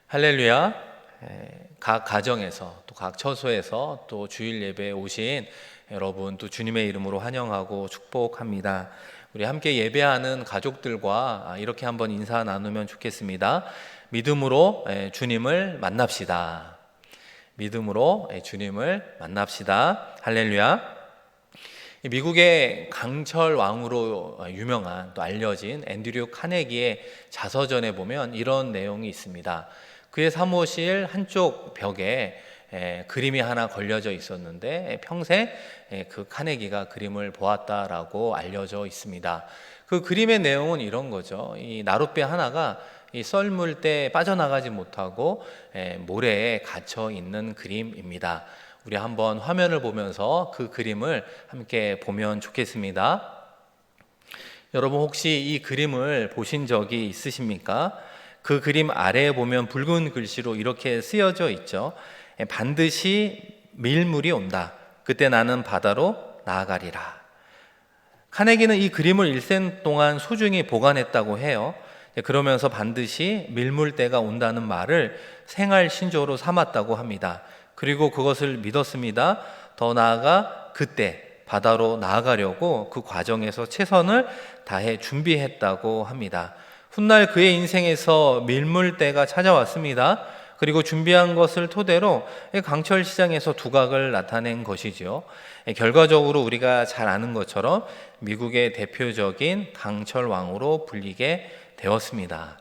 할렐루야. 각 가정에서 또 각 처소에서 또 주일 예배에 오신 여러분 또 주님의 이름으로 환영하고 축복합니다. 우리 함께 예배하는 가족들과 이렇게 한번 인사 나누면 좋겠습니다. 믿음으로 주님을 만납시다. 믿음으로 주님을 만납시다. 할렐루야. 미국의 강철 왕으로 유명한 또 알려진 앤드류 카네기의 자서전에 보면 이런 내용이 있습니다. 그의 사무실 한쪽 벽에 그림이 하나 걸려져 있었는데 평생 그 카네기가 그림을 보았다라고 알려져 있습니다. 그 그림의 내용은 이런 거죠. 이 나룻배 하나가 이 썰물 때 빠져나가지 못하고 모래에 갇혀 있는 그림입니다. 우리 한번 화면을 보면서 그 그림을 함께 보면 좋겠습니다. 여러분 혹시 이 그림을 보신 적이 있으십니까? 그 그림 아래에 보면 붉은 글씨로 이렇게 쓰여져 있죠. 반드시 밀물이 온다. 그때 나는 바다로 나아가리라. 카네기는 이 그림을 일생 동안 소중히 보관했다고 해요. 그러면서 반드시 밀물때가 온다는 말을 생활 신조로 삼았다고 합니다. 그리고 그것을 믿었습니다. 더 나아가 그때 바다로 나아가려고 그 과정에서 최선을 다해 준비했다고 합니다. 훗날 그의 인생에서 밀물때가 찾아왔습니다. 그리고 준비한 것을 토대로 강철 시장에서 두각을 나타낸 것이죠. 결과적으로 우리가 잘 아는 것처럼 미국의 대표적인 강철 왕으로 불리게 되었습니다.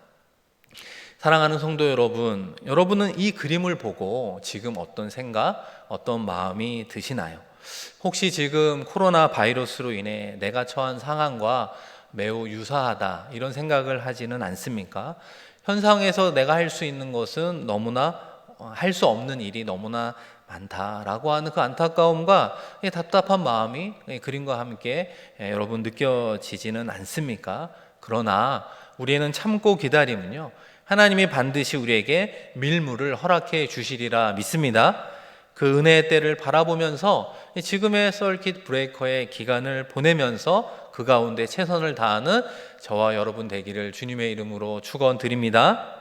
사랑하는 성도 여러분, 여러분은 이 그림을 보고 지금 어떤 생각, 어떤 마음이 드시나요? 혹시 지금 코로나 바이러스로 인해 내가 처한 상황과 매우 유사하다 이런 생각을 하지는 않습니까? 현상에서 내가 할 수 있는 것은 너무나 할 수 없는 일이 너무나 많다라고 하는 그 안타까움과 답답한 마음이 그림과 함께 여러분 느껴지지는 않습니까? 그러나 우리는 참고 기다리면요 하나님이 반드시 우리에게 밀물을 허락해 주시리라 믿습니다. 그 은혜의 때를 바라보면서 지금의 서킷 브레이커의 기간을 보내면서 그 가운데 최선을 다하는 저와 여러분 되기를 주님의 이름으로 축원드립니다.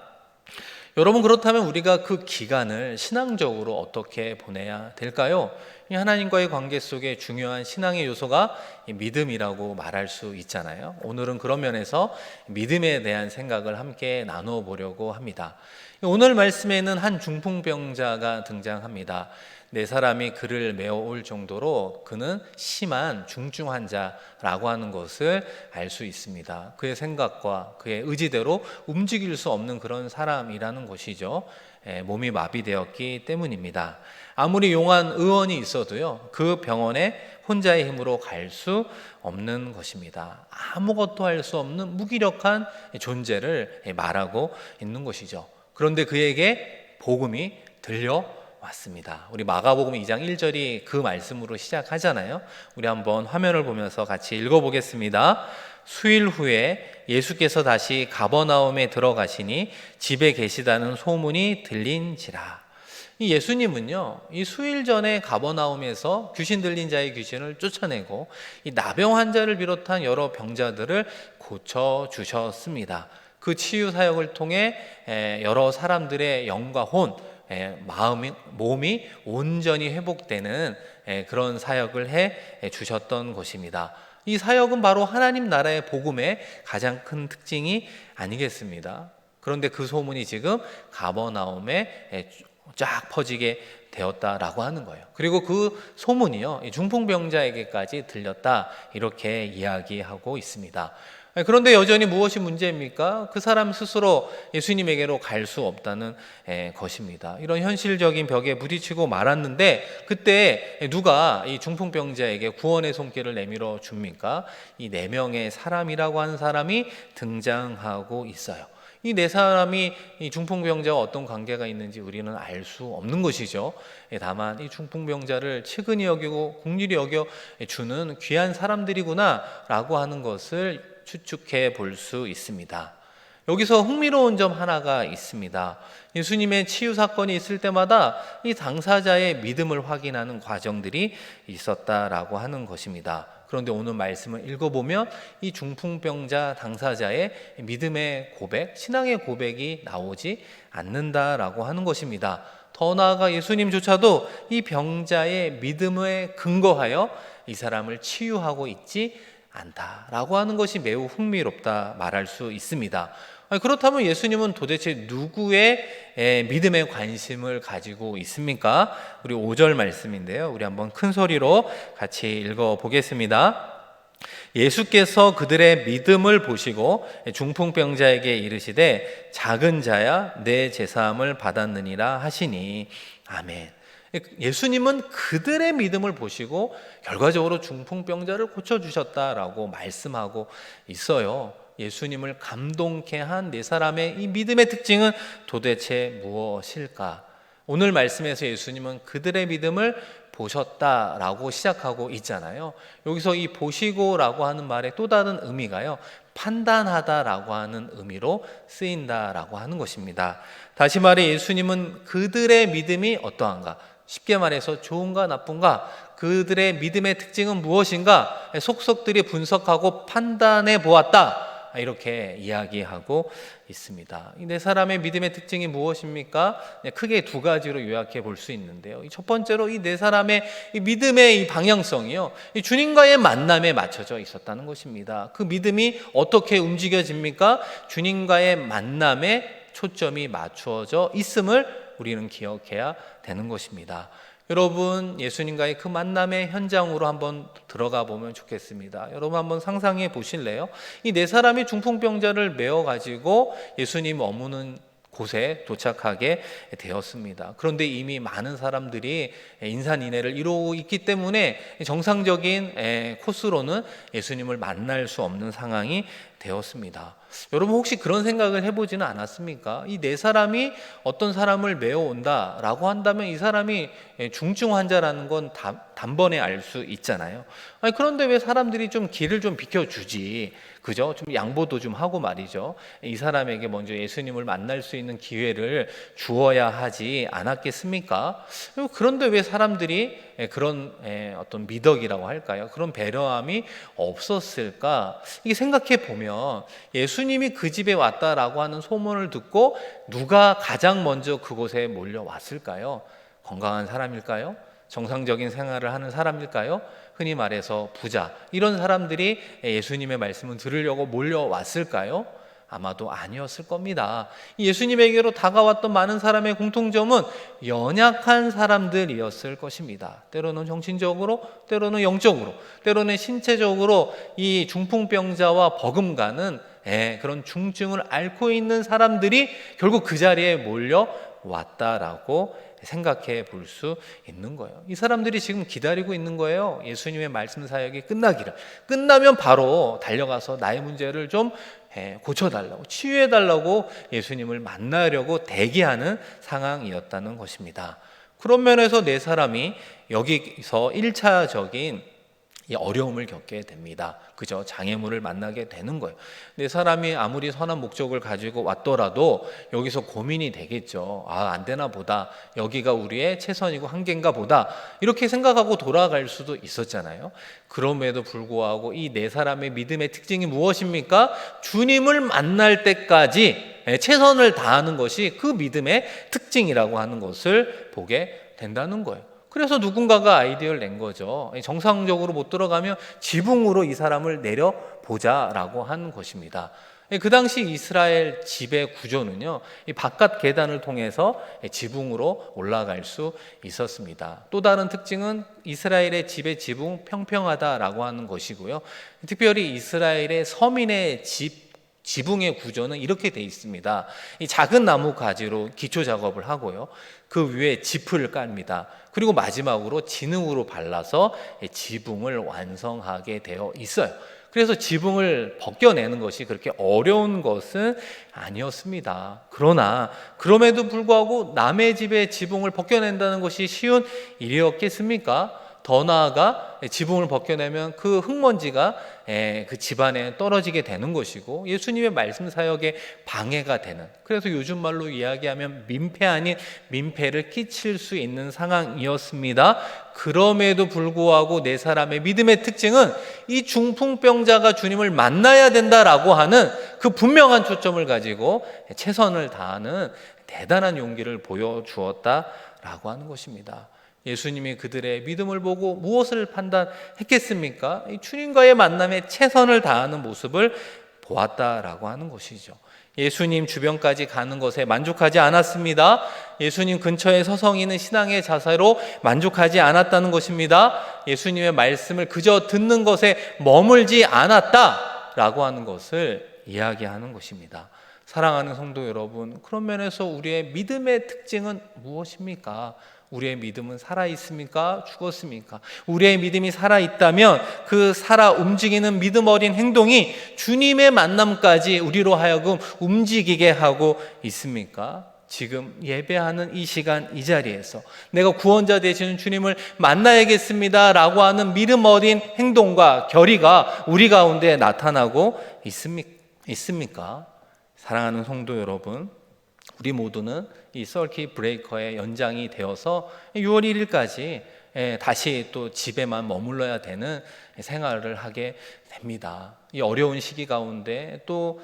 여러분 그렇다면 우리가 그 기간을 신앙적으로 어떻게 보내야 될까요? 이 하나님과의 관계 속에 중요한 신앙의 요소가 믿음이라고 말할 수 있잖아요. 오늘은 그런 면에서 믿음에 대한 생각을 함께 나누어 보려고 합니다. 오늘 말씀에는 한 중풍병자가 등장합니다. 네 사람이 그를 메어올 정도로 그는 심한 중증 환자라고 하는 것을 알 수 있습니다. 그의 생각과 그의 의지대로 움직일 수 없는 그런 사람이라는 것이죠. 몸이 마비되었기 때문입니다. 아무리 용한 의원이 있어도요, 그 병원에 혼자의 힘으로 갈 수 없는 것입니다. 아무것도 할 수 없는 무기력한 존재를 말하고 있는 것이죠. 그런데 그에게 복음이 들려왔습니다. 우리 마가복음 2장 1절이 그 말씀으로 시작하잖아요. 우리 한번 화면을 보면서 같이 읽어보겠습니다. 수일 후에 예수께서 다시 가버나움에 들어가시니 집에 계시다는 소문이 들린지라. 이 예수님은요, 이 수일 전에 가버나움에서 귀신 들린 자의 귀신을 쫓아내고 이 나병 환자를 비롯한 여러 병자들을 고쳐 주셨습니다. 그 치유 사역을 통해 여러 사람들의 영과 혼, 몸이 온전히 회복되는 그런 사역을 해 주셨던 것입니다. 이 사역은 바로 하나님 나라의 복음의 가장 큰 특징이 아니겠습니다. 그런데 그 소문이 지금 가버나움에 쫙 퍼지게 되었다라고 하는 거예요. 그리고 그 소문이요, 중풍병자에게까지 들렸다 이렇게 이야기하고 있습니다. 그런데 여전히 무엇이 문제입니까? 그 사람 스스로 예수님에게로 갈 수 없다는 것입니다. 이런 현실적인 벽에 부딪히고 말았는데 그때 누가 이 중풍병자에게 구원의 손길을 내밀어 줍니까? 이 네 명의 사람이라고 하는 사람이 등장하고 있어요. 이 네 사람이 이 중풍병자와 어떤 관계가 있는지 우리는 알 수 없는 것이죠. 다만 이 중풍병자를 측은히 여기고 긍휼히 여겨 주는 귀한 사람들이구나라고 하는 것을 추측해 볼 수 있습니다. 여기서 흥미로운 점 하나가 있습니다. 예수님의 치유 사건이 있을 때마다 이 당사자의 믿음을 확인하는 과정들이 있었다라고 하는 것입니다. 그런데 오늘 말씀을 읽어보면 이 중풍병자 당사자의 믿음의 고백, 신앙의 고백이 나오지 않는다라고 하는 것입니다. 더 나아가 예수님조차도 이 병자의 믿음에 근거하여 이 사람을 치유하고 있지 않다라고 하는 것이 매우 흥미롭다 말할 수 있습니다. 그렇다면 예수님은 도대체 누구의 믿음에 관심을 가지고 있습니까? 우리 5절 말씀인데요. 우리 한번 큰 소리로 같이 읽어보겠습니다. 예수께서 그들의 믿음을 보시고 중풍병자에게 이르시되 작은 자야 내 제사함을 받았느니라 하시니 아멘. 예수님은 그들의 믿음을 보시고 결과적으로 중풍병자를 고쳐주셨다라고 말씀하고 있어요. 예수님을 감동케 한 네 사람의 이 믿음의 특징은 도대체 무엇일까? 오늘 말씀에서 예수님은 그들의 믿음을 보셨다라고 시작하고 있잖아요. 여기서 이 보시고라고 하는 말의 또 다른 의미가요, 판단하다라고 하는 의미로 쓰인다라고 하는 것입니다. 다시 말해 예수님은 그들의 믿음이 어떠한가? 쉽게 말해서 좋은가 나쁜가? 그들의 믿음의 특징은 무엇인가? 속속들이 분석하고 판단해 보았다. 이렇게 이야기하고 있습니다. 이 네 사람의 믿음의 특징이 무엇입니까? 크게 두 가지로 요약해 볼 수 있는데요. 첫 번째로 이 네 사람의 이 믿음의 이 방향성이요, 이 주님과의 만남에 맞춰져 있었다는 것입니다. 그 믿음이 어떻게 움직여집니까? 주님과의 만남에 초점이 맞추어져 있음을 우리는 기억해야 되는 것입니다. 여러분, 예수님과의 그 만남의 현장으로 한번 들어가 보면 좋겠습니다. 여러분 한번 상상해 보실래요? 이 네 사람이 중풍병자를 메어 가지고 예수님 머무는 곳에 도착하게 되었습니다. 그런데 이미 많은 사람들이 인산인해를 이루고 있기 때문에 정상적인 코스로는 예수님을 만날 수 없는 상황이 되었습니다. 여러분 혹시 그런 생각을 해보지는 않았습니까? 이 네 사람이 어떤 사람을 메어온다라고 한다면 이 사람이 중증 환자라는 건 단번에 알 수 있잖아요. 그런데 왜 사람들이 좀 길을 좀 비켜주지, 그죠? 좀 양보도 좀 하고 말이죠. 이 사람에게 먼저 예수님을 만날 수 있는 기회를 주어야 하지 않았겠습니까? 그런데 왜 사람들이 그런 어떤 미덕이라고 할까요? 그런 배려함이 없었을까? 이게 생각해 보면 예수님이 그 집에 왔다라고 하는 소문을 듣고 누가 가장 먼저 그곳에 몰려왔을까요? 건강한 사람일까요? 정상적인 생활을 하는 사람일까요? 흔히 말해서 부자, 이런 사람들이 예수님의 말씀을 들으려고 몰려왔을까요? 아마도 아니었을 겁니다. 예수님에게로 다가왔던 많은 사람의 공통점은 연약한 사람들이었을 것입니다. 때로는 정신적으로, 때로는 영적으로, 때로는 신체적으로 이 중풍병자와 버금가는 그런 중증을 앓고 있는 사람들이 결국 그 자리에 몰려왔다라고 생각해 볼 수 있는 거예요. 이 사람들이 지금 기다리고 있는 거예요. 예수님의 말씀 사역이 끝나기를. 끝나면 바로 달려가서 나의 문제를 좀 고쳐달라고, 치유해달라고 예수님을 만나려고 대기하는 상황이었다는 것입니다. 그런 면에서 네 사람이 여기서 1차적인 어려움을 겪게 됩니다. 그죠? 장애물을 만나게 되는 거예요. 네 사람이 아무리 선한 목적을 가지고 왔더라도 여기서 고민이 되겠죠. 안 되나 보다. 여기가 우리의 최선이고 한계인가 보다. 이렇게 생각하고 돌아갈 수도 있었잖아요. 그럼에도 불구하고 이 네 사람의 믿음의 특징이 무엇입니까? 주님을 만날 때까지 최선을 다하는 것이 그 믿음의 특징이라고 하는 것을 보게 된다는 거예요. 그래서 누군가가 아이디어를 낸 거죠. 정상적으로 못 들어가면 지붕으로 이 사람을 내려보자라고 한 것입니다. 그 당시 이스라엘 집의 구조는요, 이 바깥 계단을 통해서 지붕으로 올라갈 수 있었습니다. 또 다른 특징은 이스라엘의 집의 지붕 평평하다라고 하는 것이고요. 특별히 이스라엘의 서민의 지붕의 구조는 이렇게 돼 있습니다. 이 작은 나무 가지로 기초 작업을 하고요, 그 위에 지프를 깔입니다. 그리고 마지막으로 진흙으로 발라서 지붕을 완성하게 되어 있어요. 그래서 지붕을 벗겨내는 것이 그렇게 어려운 것은 아니었습니다. 그러나 그럼에도 불구하고 남의 집의 지붕을 벗겨낸다는 것이 쉬운 일이었겠습니까? 더 나아가 지붕을 벗겨내면 그 흙먼지가 그 집안에 떨어지게 되는 것이고 예수님의 말씀 사역에 방해가 되는, 그래서 요즘 말로 이야기하면 민폐 아닌 민폐를 끼칠 수 있는 상황이었습니다. 그럼에도 불구하고 네 사람의 믿음의 특징은 이 중풍병자가 주님을 만나야 된다라고 하는 그 분명한 초점을 가지고 최선을 다하는 대단한 용기를 보여주었다라고 하는 것입니다. 예수님이 그들의 믿음을 보고 무엇을 판단했겠습니까? 주님과의 만남에 최선을 다하는 모습을 보았다라고 하는 것이죠. 예수님 주변까지 가는 것에 만족하지 않았습니다. 예수님 근처에 서성이는 신앙의 자세로 만족하지 않았다는 것입니다. 예수님의 말씀을 그저 듣는 것에 머물지 않았다라고 하는 것을 이야기하는 것입니다. 사랑하는 성도 여러분, 그런 면에서 우리의 믿음의 특징은 무엇입니까? 우리의 믿음은 살아있습니까? 죽었습니까? 우리의 믿음이 살아있다면 그 살아 움직이는 믿음 어린 행동이 주님의 만남까지 우리로 하여금 움직이게 하고 있습니까? 지금 예배하는 이 시간 이 자리에서 내가 구원자 되시는 주님을 만나야겠습니다 라고 하는 믿음 어린 행동과 결의가 우리 가운데 나타나고 있습니까? 사랑하는 성도 여러분, 우리 모두는 이 서킷 브레이커의 연장이 되어서 6월 1일까지 다시 또 집에만 머물러야 되는 생활을 하게 됩니다. 이 어려운 시기 가운데 또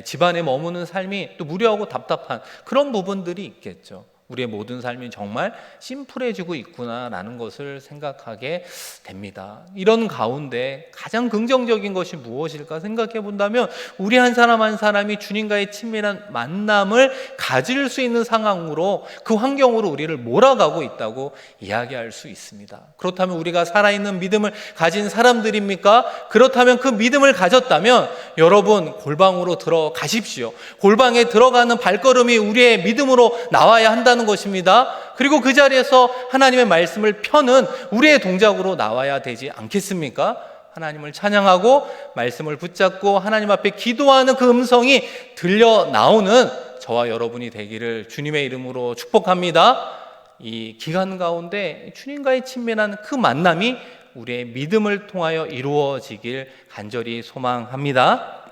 집안에 머무는 삶이 또 무료하고 답답한 그런 부분들이 있겠죠. 우리의 모든 삶이 정말 심플해지고 있구나라는 것을 생각하게 됩니다. 이런 가운데 가장 긍정적인 것이 무엇일까 생각해 본다면 우리 한 사람 한 사람이 주님과의 친밀한 만남을 가질 수 있는 상황으로, 그 환경으로 우리를 몰아가고 있다고 이야기할 수 있습니다. 그렇다면 우리가 살아있는 믿음을 가진 사람들입니까? 그렇다면 그 믿음을 가졌다면 여러분 골방으로 들어가십시오. 골방에 들어가는 발걸음이 우리의 믿음으로 나와야 한다는 것입니다. 그리고 그 자리에서 하나님의 말씀을 펴는 우리의 동작으로 나와야 되지 않겠습니까? 하나님을 찬양하고 말씀을 붙잡고 하나님 앞에 기도하는 그 음성이 들려 나오는 저와 여러분이 되기를 주님의 이름으로 축복합니다. 이 기간 가운데 주님과의 친밀한 그 만남이 우리의 믿음을 통하여 이루어지길 간절히 소망합니다.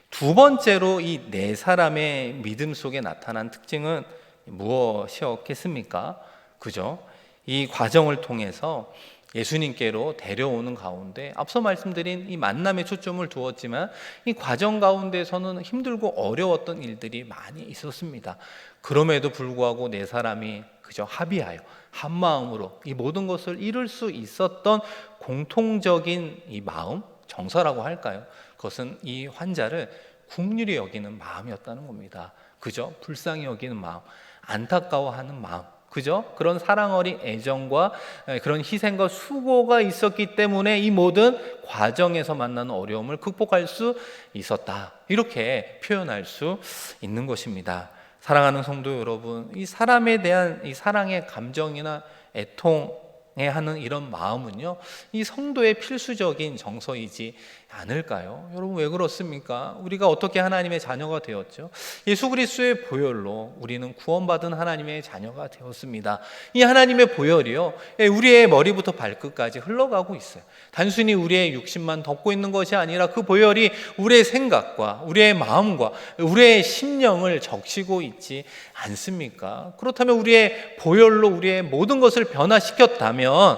두 번째로 이 네 사람의 믿음 속에 나타난 특징은 무엇이었겠습니까? 그죠? 이 과정을 통해서 예수님께로 데려오는 가운데 앞서 말씀드린 이 만남에 초점을 두었지만 이 과정 가운데서는 힘들고 어려웠던 일들이 많이 있었습니다. 그럼에도 불구하고 네 사람이 그저 합의하여 한 마음으로 이 모든 것을 이룰 수 있었던 공통적인 이 마음, 정서라고 할까요? 그것은 이 환자를 긍휼히 여기는 마음이었다는 겁니다. 그죠? 불쌍히 여기는 마음, 안타까워하는 마음, 그죠? 그런 사랑 어린 애정과 그런 희생과 수고가 있었기 때문에 이 모든 과정에서 만나는 어려움을 극복할 수 있었다, 이렇게 표현할 수 있는 것입니다. 사랑하는 성도 여러분, 이 사람에 대한 이 사랑의 감정이나 애통해 하는 이런 마음은요, 이 성도의 필수적인 정서이지 않을까요? 여러분 왜 그렇습니까? 우리가 어떻게 하나님의 자녀가 되었죠? 예수 그리스도의 보혈로 우리는 구원받은 하나님의 자녀가 되었습니다. 이 하나님의 보혈이요, 우리의 머리부터 발끝까지 흘러가고 있어요. 단순히 우리의 육신만 덮고 있는 것이 아니라 그 보혈이 우리의 생각과 우리의 마음과 우리의 심령을 적시고 있지 않습니까? 그렇다면 우리의 보혈로 우리의 모든 것을 변화시켰다면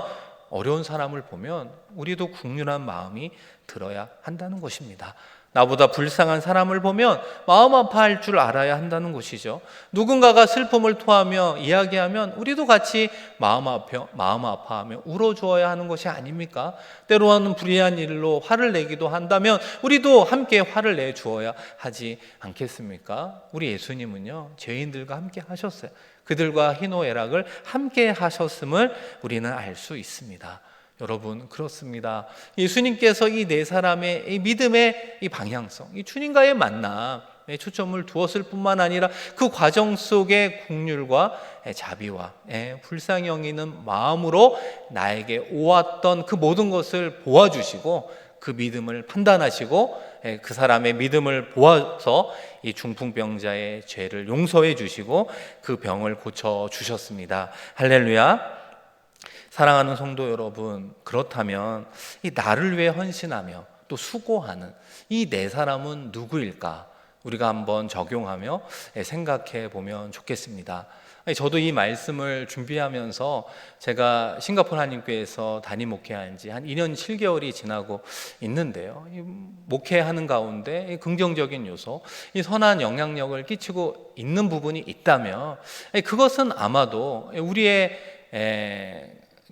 어려운 사람을 보면 우리도 긍휼한 마음이 들어야 한다는 것입니다. 나보다 불쌍한 사람을 보면 마음 아파할 줄 알아야 한다는 것이죠. 누군가가 슬픔을 토하며 이야기하면 우리도 같이 마음 아파하며 울어주어야 하는 것이 아닙니까? 때로는 불의한 일로 화를 내기도 한다면 우리도 함께 화를 내주어야 하지 않겠습니까? 우리 예수님은요, 죄인들과 함께 하셨어요. 그들과 희노애락을 함께 하셨음을 우리는 알 수 있습니다. 여러분 그렇습니다. 예수님께서 이 네 사람의 이 믿음의 이 방향성, 이 주님과의 만남에 초점을 두었을 뿐만 아니라 그 과정 속에 긍휼과 자비와 불쌍히 여기는 마음으로 나에게 오왔던 그 모든 것을 보아주시고 그 믿음을 판단하시고 그 사람의 믿음을 보아서 이 중풍병자의 죄를 용서해 주시고 그 병을 고쳐 주셨습니다. 할렐루야. 사랑하는 성도 여러분, 그렇다면 이 나를 위해 헌신하며 또 수고하는 이 네 사람은 누구일까? 우리가 한번 적용하며 생각해 보면 좋겠습니다. 저도 이 말씀을 준비하면서 제가 싱가포르 한인교회에서 담임 목회한 지 한 2년 7개월이 지나고 있는데요. 이 목회하는 가운데 긍정적인 요소, 이 선한 영향력을 끼치고 있는 부분이 있다면 그것은 아마도 우리의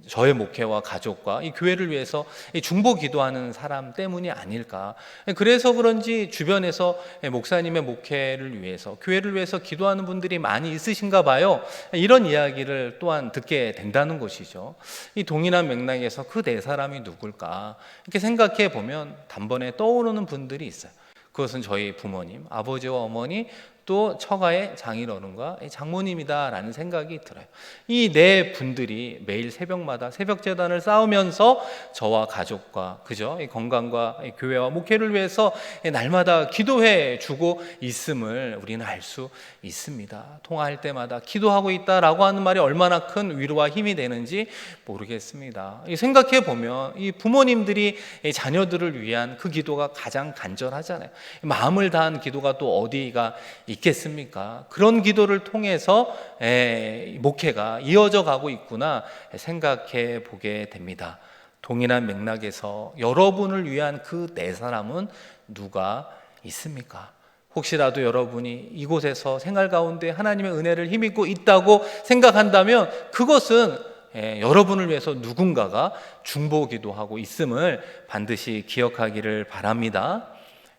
저의 목회와 가족과 이 교회를 위해서 중보 기도하는 사람 때문이 아닐까. 그래서 그런지 주변에서 목사님의 목회를 위해서, 교회를 위해서 기도하는 분들이 많이 있으신가 봐요. 이런 이야기를 또한 듣게 된다는 것이죠. 이 동일한 맥락에서 그 네 사람이 누굴까 이렇게 생각해 보면 단번에 떠오르는 분들이 있어요. 그것은 저희 부모님, 아버지와 어머니, 또 처가의 장인어른과 장모님이다라는 생각이 들어요. 이 네 분들이 매일 새벽마다 새벽 제단을 쌓으면서 저와 가족과 이 건강과 이 교회와 목회를 위해서 날마다 기도해 주고 있음을 우리는 알 수 있습니다. 통화할 때마다 기도하고 있다라고 하는 말이 얼마나 큰 위로와 힘이 되는지 모르겠습니다. 생각해 보면 이 부모님들이 자녀들을 위한 그 기도가 가장 간절하잖아요. 마음을 다한 기도가 또 어디가 있겠습니까? 그런 기도를 통해서 목회가 이어져 가고 있구나 생각해 보게 됩니다. 동일한 맥락에서 여러분을 위한 그 네 사람은 누가 있습니까? 혹시라도 여러분이 이곳에서 생활 가운데 하나님의 은혜를 힘입고 있다고 생각한다면 그것은 여러분을 위해서 누군가가 중보기도 하고 있음을 반드시 기억하기를 바랍니다.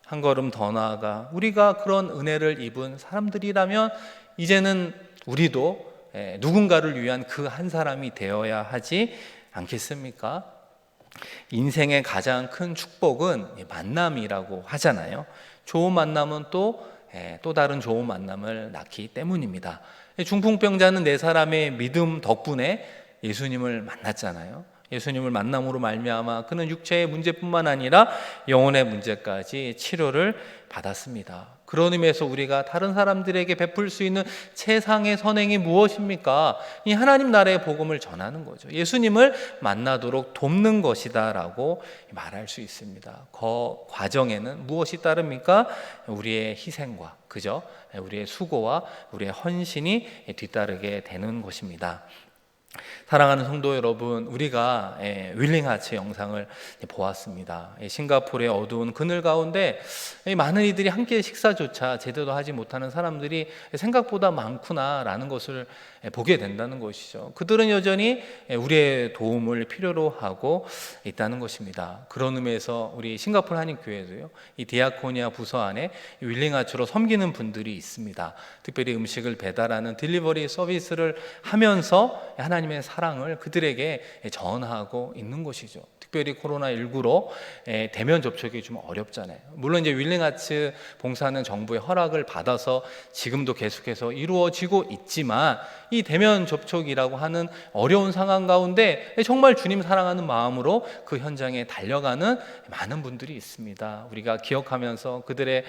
한 걸음 더 나아가 우리가 그런 은혜를 입은 사람들이라면 이제는 우리도 누군가를 위한 그 한 사람이 되어야 하지 않겠습니까? 인생의 가장 큰 축복은 만남이라고 하잖아요. 좋은 만남은 또 다른 좋은 만남을 낳기 때문입니다. 중풍병자는 네 사람의 믿음 덕분에 예수님을 만났잖아요. 예수님을 만남으로 말미암아 그는 육체의 문제뿐만 아니라 영혼의 문제까지 치료를 받았습니다. 그런 의미에서 우리가 다른 사람들에게 베풀 수 있는 최상의 선행이 무엇입니까? 이 하나님 나라의 복음을 전하는 거죠. 예수님을 만나도록 돕는 것이다 라고 말할 수 있습니다. 그 과정에는 무엇이 따릅니까? 우리의 희생과 우리의 수고와 우리의 헌신이 뒤따르게 되는 것입니다. 사랑하는 성도 여러분, 우리가 윌링하츠 영상을 보았습니다. 싱가포르의 어두운 그늘 가운데 많은 이들이 함께 식사조차 제대로 하지 못하는 사람들이 생각보다 많구나라는 것을 보게 된다는 것이죠. 그들은 여전히 우리의 도움을 필요로 하고 있다는 것입니다. 그런 의미에서 우리 싱가포르 한인교회도요, 이 디아코니아 부서 안에 윌링하츠로 섬기는 분들이 있습니다. 특별히 음식을 배달하는 딜리버리 서비스를 하면서 하나님의 사랑을 그들에게 전하고 있는 것이죠. 특별히 코로나19로 대면 접촉이 좀 어렵잖아요. 물론 이제 윌링하츠 봉사는 정부의 허락을 받아서 지금도 계속해서 이루어지고 있지만 이 대면 접촉이라고 하는 어려운 상황 가운데 정말 주님 사랑하는 마음으로 그 현장에 달려가는 많은 분들이 있습니다. 우리가 기억하면서 그들의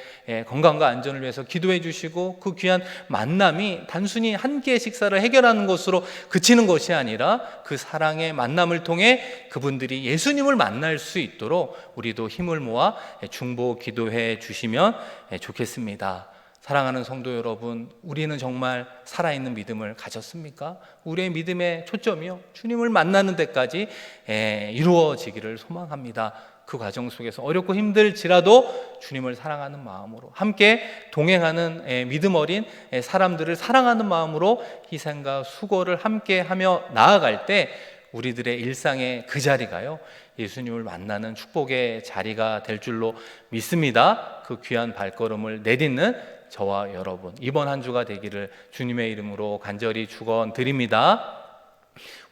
건강과 안전을 위해서 기도해 주시고 그 귀한 만남이 단순히 한 끼의 식사를 해결하는 것으로 그치는 것이 아니라 그 사랑의 만남을 통해 그분들이 예수님을 만날 수 있도록 우리도 힘을 모아 중보 기도해 주시면 좋겠습니다. 사랑하는 성도 여러분, 우리는 정말 살아있는 믿음을 가졌습니까? 우리의 믿음의 초점이요, 주님을 만나는 데까지 이루어지기를 소망합니다. 그 과정 속에서 어렵고 힘들지라도 주님을 사랑하는 마음으로 함께 동행하는 믿음 어린 사람들을 사랑하는 마음으로 희생과 수고를 함께 하며 나아갈 때 우리들의 일상의 그 자리가요, 예수님을 만나는 축복의 자리가 될 줄로 믿습니다. 그 귀한 발걸음을 내딛는 저와 여러분, 이번 한 주가 되기를 주님의 이름으로 간절히 축원드립니다.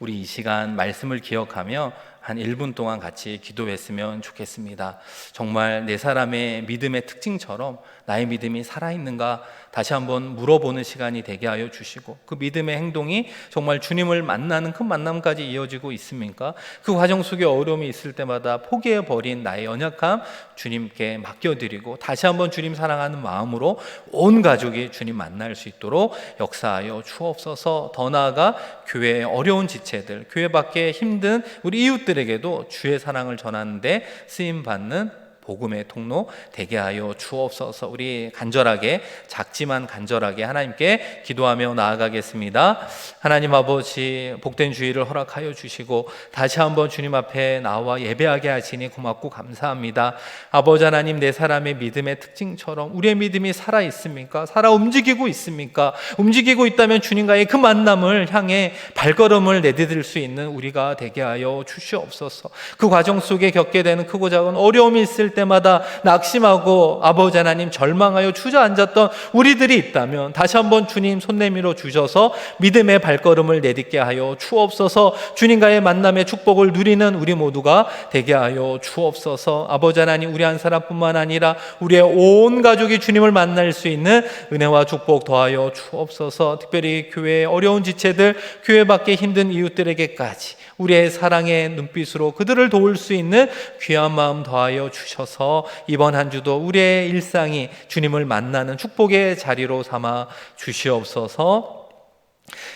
우리 이 시간 말씀을 기억하며 한 1분 동안 같이 기도했으면 좋겠습니다. 정말 네 사람의 믿음의 특징처럼 나의 믿음이 살아있는가 다시 한번 물어보는 시간이 되게 하여 주시고, 그 믿음의 행동이 정말 주님을 만나는 큰 만남까지 이어지고 있습니까? 그 과정 속에 어려움이 있을 때마다 포기해버린 나의 연약함 주님께 맡겨드리고 다시 한번 주님 사랑하는 마음으로 온 가족이 주님 만날 수 있도록 역사하여 주옵소서. 더 나아가 교회의 어려운 지체들, 교회 밖에 힘든 우리 이웃들에게도 주의 사랑을 전하는데 쓰임받는 복음의 통로 되게 하여 주옵소서. 우리 간절하게, 작지만 간절하게 하나님께 기도하며 나아가겠습니다. 하나님 아버지, 복된 주일을 허락하여 주시고 다시 한번 주님 앞에 나와 예배하게 하시니 고맙고 감사합니다. 아버지 하나님, 네 사람의 믿음의 특징처럼 우리의 믿음이 살아 있습니까? 살아 움직이고 있습니까? 움직이고 있다면 주님과의 그 만남을 향해 발걸음을 내디딜 수 있는 우리가 되게 하여 주시옵소서. 그 과정 속에 겪게 되는 크고 작은 어려움이 있을 때마다 낙심하고 아버지 하나님 절망하여 주저앉았던 우리들이 있다면 다시 한번 주님 손 내밀어 주셔서 믿음의 발걸음을 내딛게 하여 주옵소서. 주님과의 만남의 축복을 누리는 우리 모두가 되게 하여 주옵소서. 아버지 하나님, 우리 한 사람뿐만 아니라 우리의 온 가족이 주님을 만날 수 있는 은혜와 축복 더하여 주옵소서. 특별히 교회의 어려운 지체들, 교회 밖에 힘든 이웃들에게까지 우리의 사랑의 눈빛으로 그들을 도울 수 있는 귀한 마음 더하여 주셔서 이번 한 주도 우리의 일상이 주님을 만나는 축복의 자리로 삼아 주시옵소서.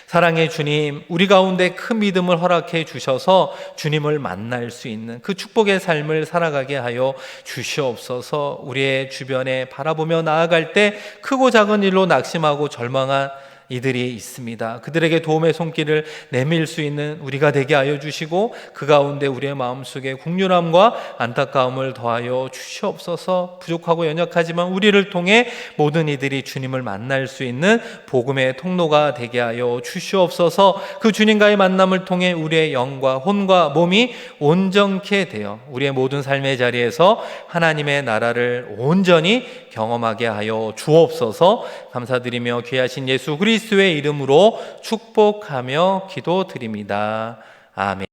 사랑의 주님, 우리 가운데 큰 믿음을 허락해 주셔서 주님을 만날 수 있는 그 축복의 삶을 살아가게 하여 주시옵소서. 우리의 주변에 바라보며 나아갈 때 크고 작은 일로 낙심하고 절망한 이들이 있습니다. 그들에게 도움의 손길을 내밀 수 있는 우리가 되게 하여 주시고 그 가운데 우리의 마음속에 국률함과 안타까움을 더하여 주시옵소서. 부족하고 연약하지만 우리를 통해 모든 이들이 주님을 만날 수 있는 복음의 통로가 되게 하여 주시옵소서. 그 주님과의 만남을 통해 우리의 영과 혼과 몸이 온전케 되어 우리의 모든 삶의 자리에서 하나님의 나라를 온전히 경험하게 하여 주옵소서. 감사드리며 귀하신 예수 그리스도의 이름으로 축복하며 기도드립니다. 아멘.